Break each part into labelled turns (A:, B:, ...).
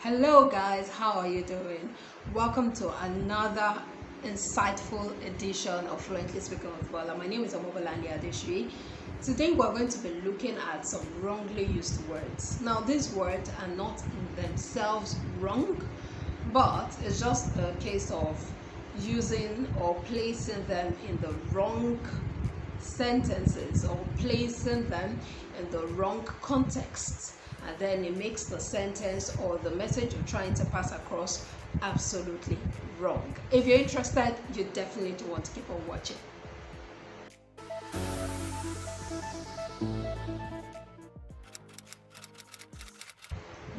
A: Hello guys, how are you doing? Welcome to another insightful edition of Fluently Speaking with BOLA. My name is Adeshui. Today we're going to be looking at some wrongly used words. Now these words are not in themselves wrong, but it's just a case of using or placing them in the wrong sentences or placing them in the wrong context, and then it makes the sentence or the message you're trying to pass across absolutely wrong. If you're interested, you definitely want to keep on watching.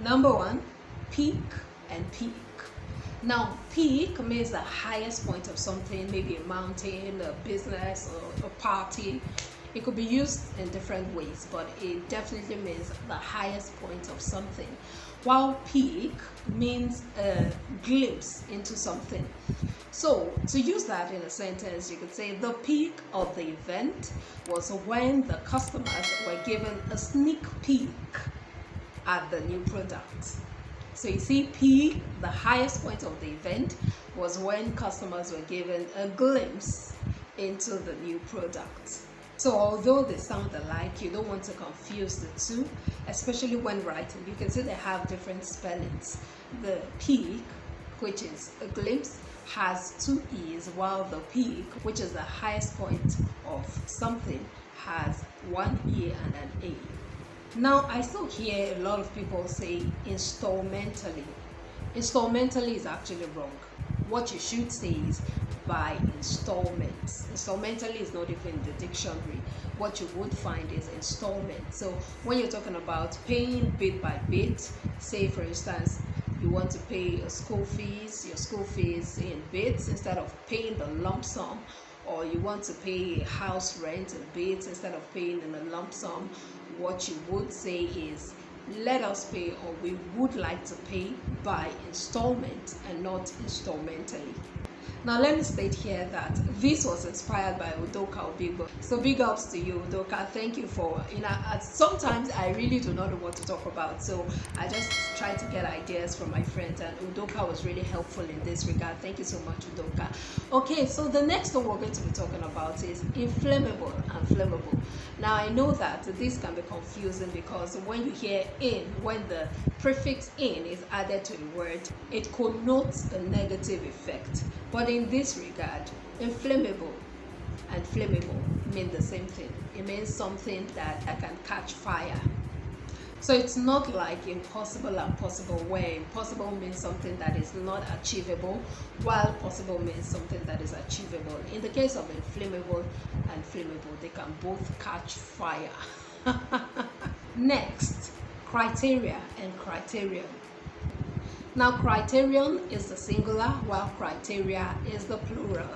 A: Number one, peak and peak. Now, peak means the highest point of something, maybe a mountain, a business, or a party. It could be used in different ways, but it definitely means the highest point of something. While peak means a glimpse into something. So, to use that in a sentence, you could say the peak of the event was when the customers were given a sneak peek at the new product. So you see, peak, the highest point of the event, was when customers were given a glimpse into the new product. So although they sound alike, you don't want to confuse the two, especially when writing. You can see they have different spellings. The peak, which is a glimpse, has two E's, while the peak, which is the highest point of something, has one E and an A. Now, I still hear a lot of people say installmentally. Installmentally is actually wrong. What you should say is by installments. Installmentally is not even in the dictionary. What you would find is installment. So when you're talking about paying bit by bit, say for instance, you want to pay your school fees in bits instead of paying the lump sum, or you want to pay house rent in bits instead of paying in a lump sum, what you would say is let us pay, or we would like to pay by installment and not installmentally. Now let me state here that this was inspired by Udoka Obigbo. So big ups to you, Udoka. Thank you for, sometimes I really do not know what to talk about, so I just try to get ideas from my friends, and Udoka was really helpful in this regard. Thank you so much, Udoka. Okay, so the next one we're going to be talking about is inflammable and flammable. Now I know that this can be confusing because when you hear in, when the prefix in is added to a word, it connotes a negative effect. But in this regard, inflammable and flammable mean the same thing. It means something that can catch fire. So it's not like impossible and possible, where impossible means something that is not achievable, while possible means something that is achievable. In the case of inflammable and flammable, they can both catch fire. Next, criteria and criterion. Now, criterion is the singular, while criteria is the plural.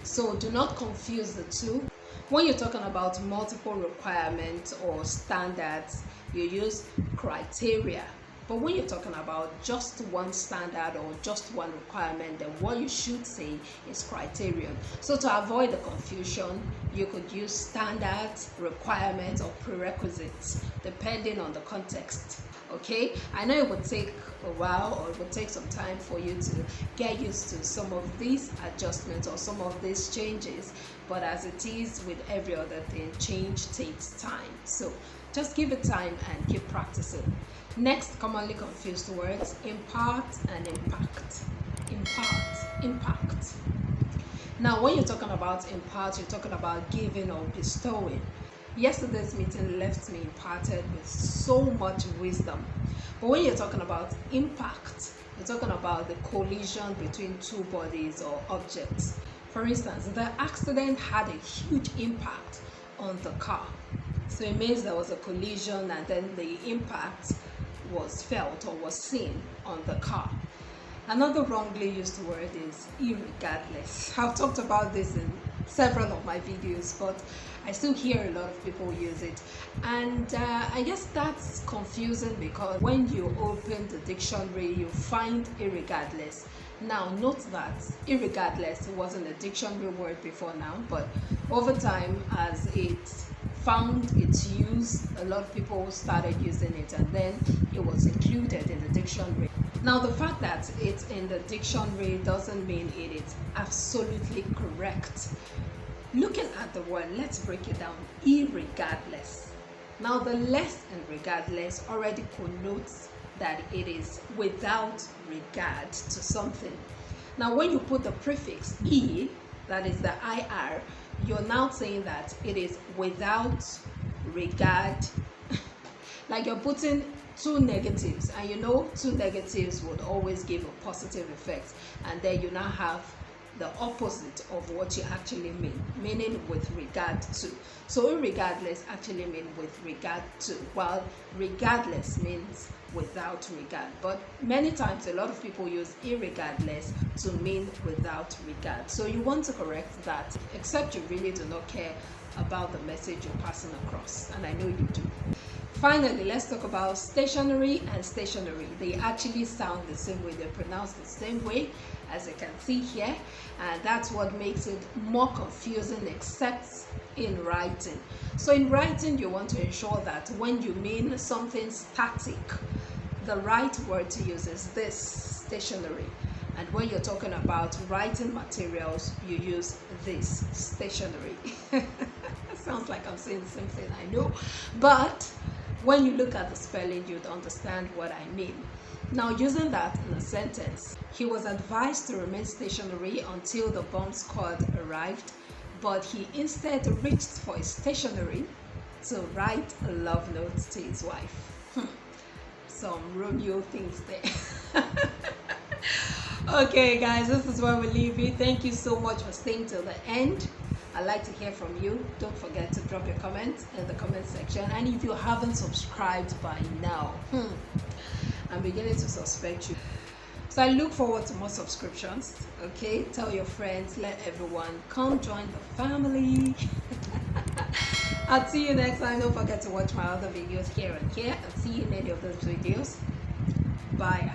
A: So do not confuse the two. When you're talking about multiple requirements or standards, you use criteria. But when you're talking about just one standard or just one requirement, then what you should say is criterion. So to avoid the confusion, you could use standards, requirements, or prerequisites, depending on the context. Okay, I know it would take a while, or it would take some time for you to get used to some of these adjustments or some of these changes, but as it is with every other thing, change takes time. So just give it time and keep practicing. Next, commonly confused words, impart and impact. Impart, impact. Now, when you're talking about impart, you're talking about giving or bestowing. Yesterday's meeting left me imparted with so much wisdom. But when you're talking about impact, you're talking about the collision between two bodies or objects. For instance, the accident had a huge impact on the car. So it means there was a collision, and then the impact was felt or was seen on the car. Another wrongly used word is irregardless. I've talked about this in several of my videos, but I still hear a lot of people use it, and I guess that's confusing because when you open the dictionary, you find irregardless. Now note that irregardless wasn't a dictionary word before now, but over time, as it found its use, a lot of people started using it, and then it was included in the dictionary. Now, the fact that it's in the dictionary doesn't mean it is absolutely correct. Looking at the word, let's break it down. Irregardless. Now, the less and regardless already connotes that it is without regard to something. Now, when you put the prefix E, that is the IR, you're now saying that it is without regard. Like you're putting two negatives, and you know two negatives would always give a positive effect, and then you now have the opposite of what you actually mean, meaning with regard to. So irregardless actually means with regard to, while regardless means without regard. But many times a lot of people use irregardless to mean without regard. So you want to correct that, except you really do not care about the message you're passing across, and I know you do. Finally, let's talk about stationary and stationary. They actually sound the same way, they're pronounced the same way, as you can see here, and that's what makes it more confusing, except in writing. So in writing, you want to ensure that when you mean something static, the right word to use is this, stationary. And when you're talking about writing materials, you use this, stationary. Sounds like I'm saying the same thing, I know, but when you look at the spelling, you'd understand what I mean. Now, using that in a sentence, he was advised to remain stationary until the bomb squad arrived, but he instead reached for his stationery to write a love note to his wife. Some Romeo things there. Okay, guys, this is where we leave you. Thank you so much for staying till the end. I'd like to hear from you. Don't forget to drop your comments in the comment section. And if you haven't subscribed by now, I'm beginning to suspect you. So I look forward to more subscriptions. Okay, tell your friends, let everyone come join the family. I'll see you next time. Don't forget to watch my other videos here and here, and see you in any of those videos. Bye.